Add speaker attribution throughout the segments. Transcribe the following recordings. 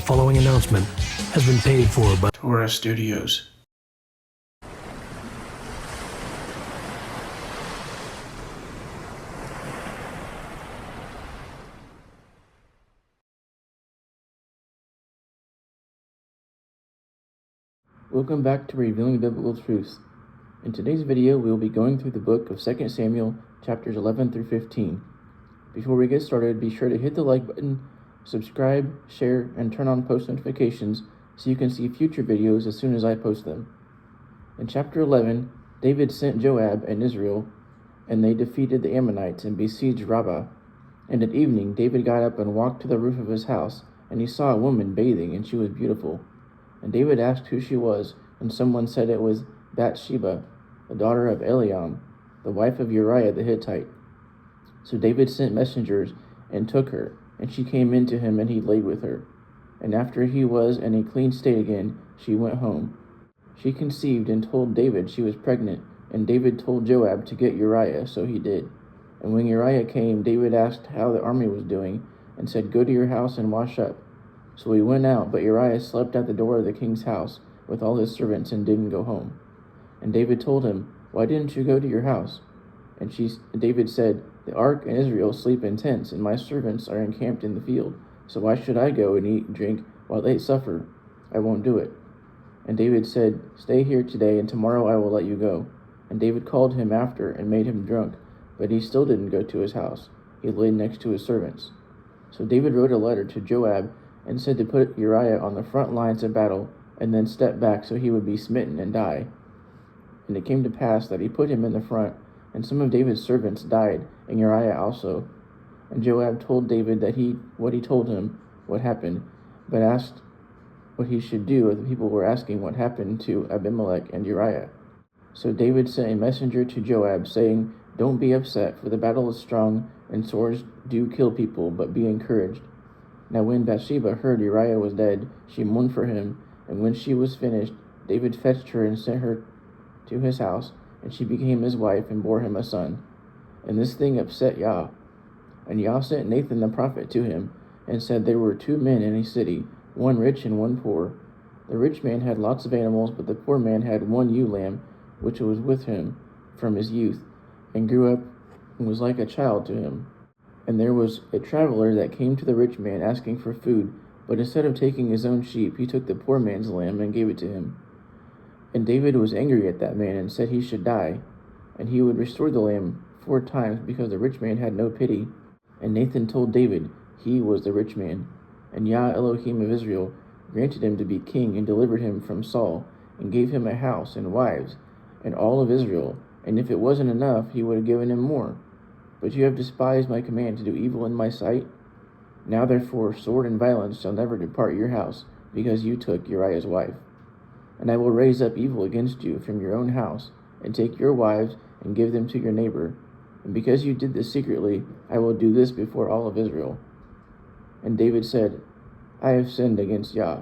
Speaker 1: following announcement has been paid for by
Speaker 2: Torah Studios.
Speaker 3: Welcome back to Revealing Biblical Truths. In today's video, we will be going through the book of 2 Samuel, chapters 11 through 15. Before we get started, be sure to hit the like button, subscribe, share, and turn on post notifications so you can see future videos as soon as I post them. In chapter 11, David sent Joab and Israel, and they defeated the Ammonites and besieged Rabbah. And at evening, David got up and walked to the roof of his house, and he saw a woman bathing, and she was beautiful. And David asked who she was, and someone said it was Bathsheba, the daughter of Eliam, the wife of Uriah the Hittite. So David sent messengers and took her, and she came in to him, and he laid with her. And after he was in a clean state again, she went home. She conceived and told David she was pregnant, and David told Joab to get Uriah, so he did. And when Uriah came, David asked how the army was doing, and said, "Go to your house and wash up." So he went out, but Uriah slept at the door of the king's house with all his servants and didn't go home. And David told him, "Why didn't you go to your house?" And David said, "The ark and Israel sleep in tents, and my servants are encamped in the field. So why should I go and eat and drink while they suffer? I won't do it." And David said, "Stay here today, and tomorrow I will let you go." And David called him after and made him drunk, but he still didn't go to his house. He lay next to his servants. So David wrote a letter to Joab and said to put Uriah on the front lines of battle, and then step back so he would be smitten and die. And it came to pass that he put him in the front, and some of David's servants died, and Uriah also. And Joab told David that what he told him what happened, but asked what he should do if the people were asking what happened to Abimelech and Uriah. So David sent a messenger to Joab, saying, "Don't be upset, for the battle is strong, and swords do kill people, but be encouraged." Now when Bathsheba heard Uriah was dead, she mourned for him, and when she was finished, David fetched her and sent her to his house, and she became his wife and bore him a son. And this thing upset Yah. And Yah sent Nathan the prophet to him, and said there were 2 men in a city, one rich and one poor. The rich man had lots of animals, but the poor man had one ewe lamb, which was with him from his youth, and grew up and was like a child to him. And there was a traveler that came to the rich man asking for food, but instead of taking his own sheep, he took the poor man's lamb and gave it to him. And David was angry at that man and said he should die, and he would restore the lamb 4 times because the rich man had no pity. And Nathan told David he was the rich man. And Yah Elohim of Israel granted him to be king and delivered him from Saul, and gave him a house and wives and all of Israel. And if it wasn't enough, he would have given him more. But you have despised my command to do evil in my sight. Now therefore sword and violence shall never depart your house, because you took Uriah's wife. And I will raise up evil against you from your own house, and take your wives and give them to your neighbor. And because you did this secretly, I will do this before all of Israel. And David said, I have sinned against Yah.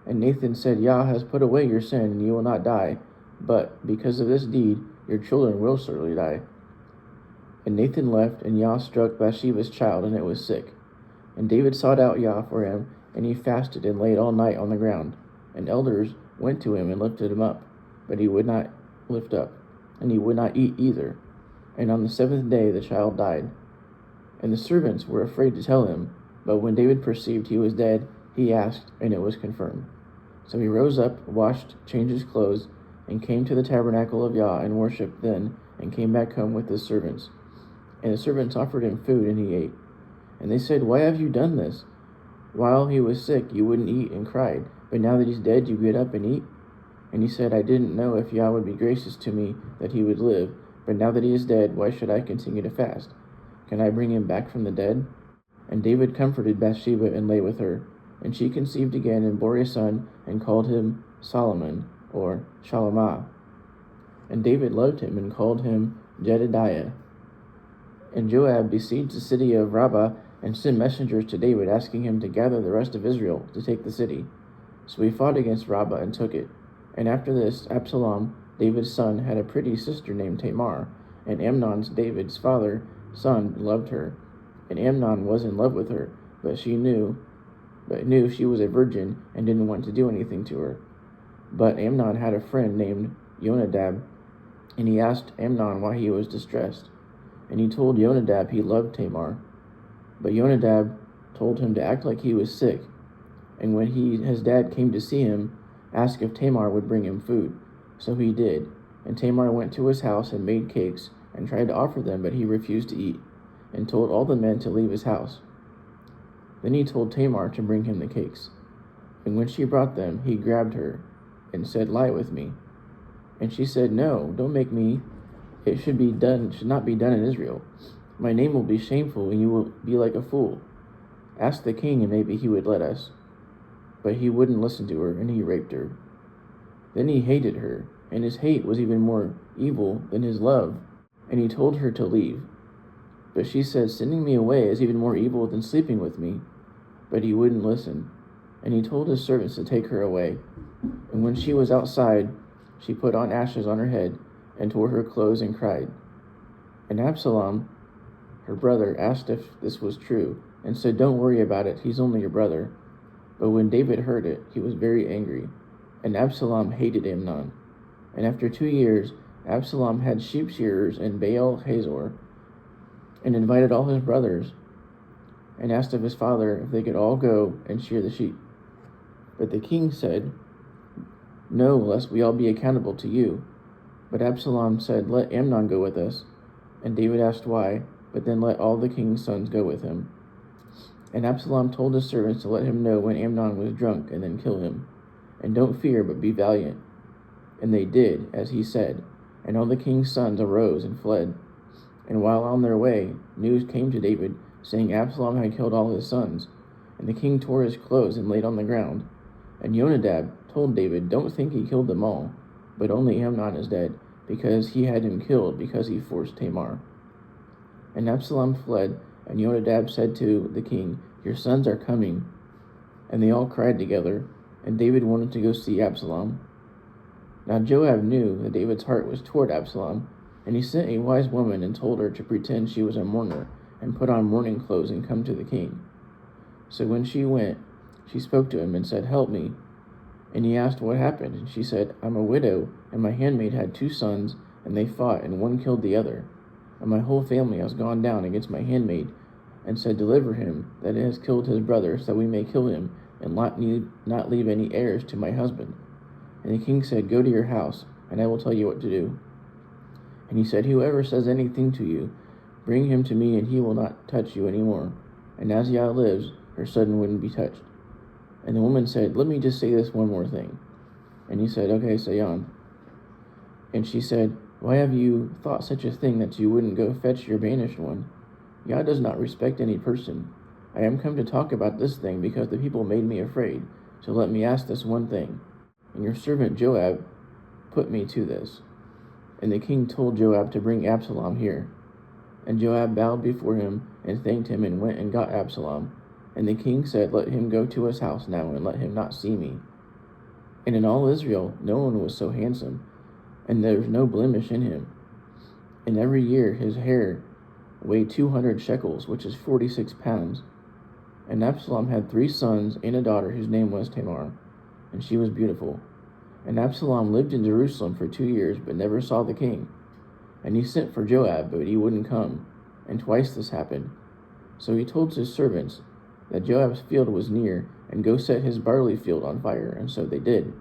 Speaker 3: And Nathan said, Yah has put away your sin, and you will not die. But because of this deed, your children will certainly die. And Nathan left, and Yah struck Bathsheba's child, and it was sick. And David sought out Yah for him, and he fasted and laid all night on the ground. And elders went to him and lifted him up, but he would not lift up, and he would not eat either. And on the 7th day the child died. And the servants were afraid to tell him, but when David perceived he was dead, he asked, and it was confirmed. So he rose up, washed, changed his clothes, and came to the tabernacle of Yah, and worshipped then, and came back home with his servants. And the servants offered him food, and he ate. And they said, Why have you done this? While he was sick, you wouldn't eat, and cried. But now that he's dead, you get up and eat? And he said, I didn't know if Yah would be gracious to me, that he would live. But now that he is dead, why should I continue to fast? Can I bring him back from the dead? And David comforted Bathsheba and lay with her. And she conceived again and bore a son, and called him Solomon, or Shalamah. And David loved him, and called him Jedidiah. And Joab besieged the city of Rabbah, and sent messengers to David, asking him to gather the rest of Israel to take the city. So he fought against Rabbah and took it. And after this, Absalom, David's son, had a pretty sister named Tamar, and Amnon, David's son, loved her. And Amnon was in love with her, but she knew but knew she was a virgin and didn't want to do anything to her. But Amnon had a friend named Jonadab, and he asked Amnon why he was distressed. And he told Jonadab he loved Tamar. But Jonadab told him to act like he was sick, and when his dad came to see him, asked if Tamar would bring him food. So he did, and Tamar went to his house and made cakes, and tried to offer them, but he refused to eat, and told all the men to leave his house. Then he told Tamar to bring him the cakes. And when she brought them, he grabbed her, and said, "Lie with me." And she said, "No, don't make me. It should not be done in Israel. My name will be shameful, and you will be like a fool. Ask the king, and maybe he would let us." But he wouldn't listen to her, and he raped her. Then he hated her, and his hate was even more evil than his love, and he told her to leave. But she said, "Sending me away is even more evil than sleeping with me." But he wouldn't listen, and he told his servants to take her away. And when she was outside, she put on ashes on her head, and tore her clothes and cried. And Absalom, her brother, asked if this was true, and said, "Don't worry about it, he's only your brother." But when David heard it, he was very angry, and Absalom hated Amnon. And after 2 years, Absalom had sheep shearers in Baal Hazor, and invited all his brothers, and asked of his father if they could all go and shear the sheep. But the king said, "No, lest we all be accountable to you." But Absalom said, "Let Amnon go with us." And David asked why, but then let all the king's sons go with him. And Absalom told his servants to let him know when Amnon was drunk, and then kill him. And don't fear, but be valiant. And they did, as he said. And all the king's sons arose and fled. And while on their way, news came to David, saying Absalom had killed all his sons. And the king tore his clothes and laid on the ground. And Jonadab told David, "Don't think he killed them all, but only Amnon is dead, because he had him killed, because he forced Tamar." And Absalom fled, and Jonadab said to the king, "Your sons are coming." And they all cried together, and David wanted to go see Absalom. Now Joab knew that David's heart was toward Absalom, and he sent a wise woman and told her to pretend she was a mourner, and put on mourning clothes and come to the king. So when she went, she spoke to him and said, "Help me." And he asked what happened, and she said, "I'm a widow, and my handmaid had 2 sons, and they fought, and one killed the other. And my whole family has gone down against my handmaid, and said, 'Deliver him that has killed his brother, so that we may kill him, and not leave any heirs to my husband.' And the king said, 'Go to your house, and I will tell you what to do.' And he said, 'Whoever says anything to you, bring him to me, and he will not touch you any more.' And as Yah lives, her son wouldn't be touched. And the woman said, 'Let me just say this one more thing.' And he said, 'Okay, say on.' And she said, 'Why have you thought such a thing that you wouldn't go fetch your banished one? Yah does not respect any person. I am come to talk about this thing because the people made me afraid. So let me ask this one thing. And your servant Joab put me to this.' And the king told Joab to bring Absalom here. And Joab bowed before him and thanked him, and went and got Absalom. And the king said, 'Let him go to his house now, and let him not see me.' And in all Israel no one was so handsome, and there was no blemish in him. And every year his hair weighed 200 shekels, which is 46 pounds. And Absalom had 3 sons and a daughter whose name was Tamar, and she was beautiful. And Absalom lived in Jerusalem for 2 years, but never saw the king. And he sent for Joab, but he wouldn't come. And twice this happened. So he told his servants that Joab's field was near, and go set his barley field on fire. And so they did.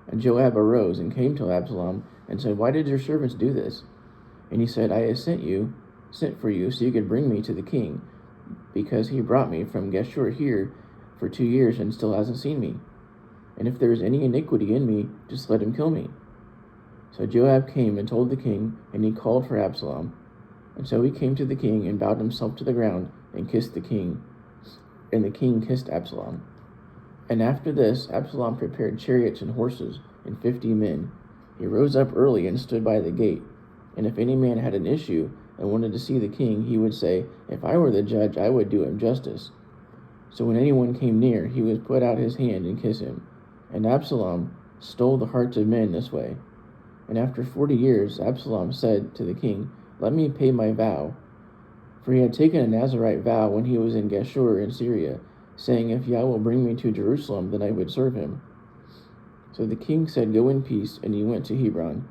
Speaker 3: And Joab arose and came to Absalom, and said, 'Why did your servants do this?' And he said, 'I have sent for you, so you could bring me to the king, because he brought me from Geshur here for 2 years, and still hasn't seen me. And if there is any iniquity in me, just let him kill me.' So Joab came and told the king, and he called for Absalom. And so he came to the king, and bowed himself to the ground, and kissed the king. And the king kissed Absalom. And after this, Absalom prepared chariots and horses, and 50 men. He rose up early and stood by the gate. And if any man had an issue, and wanted to see the king, he would say, 'If I were the judge, I would do him justice.' So when anyone came near, he would put out his hand and kiss him. And Absalom stole the hearts of men this way. And after 40 years, Absalom said to the king, 'Let me pay my vow.' For he had taken a Nazirite vow when he was in Geshur in Syria, saying, "If Yah will bring me to Jerusalem, then I would serve him." So the king said, "Go in peace," and he went to Hebron.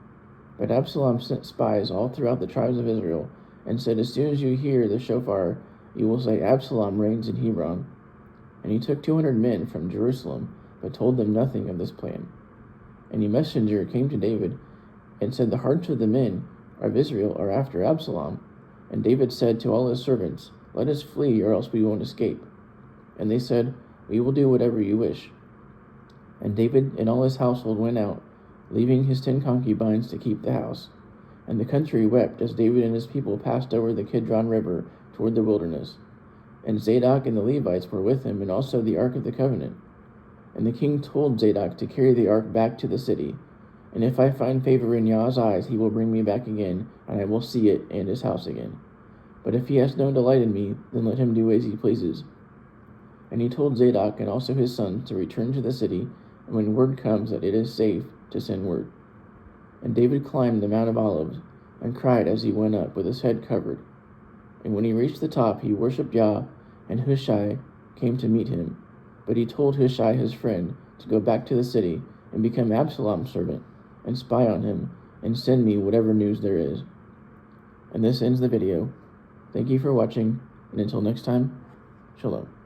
Speaker 3: But Absalom sent spies all throughout the tribes of Israel, and said, "As soon as you hear the shofar, you will say, 'Absalom reigns in Hebron.'" And he took 200 men from Jerusalem, but told them nothing of this plan. And a messenger came to David, and said, "The hearts of the men of Israel are after Absalom." And David said to all his servants, "Let us flee, or else we won't escape." And they said, "We will do whatever you wish." And David and all his household went out, leaving his 10 concubines to keep the house. And the country wept as David and his people passed over the Kidron River toward the wilderness. And Zadok and the Levites were with him, and also the Ark of the Covenant. And the king told Zadok to carry the ark back to the city. And if I find favor in Yah's eyes, he will bring me back again, and I will see it and his house again. But if he has no delight in me, then let him do as he pleases. And he told Zadok and also his sons to return to the city, and when word comes that it is safe, to send word. And David climbed the Mount of Olives, and cried as he went up, with his head covered. And when he reached the top, he worshipped Yah, and Hushai came to meet him. But he told Hushai his friend to go back to the city, and become Absalom's servant, and spy on him, and send me whatever news there is. And this ends the video. Thank you for watching, and until next time, Shalom.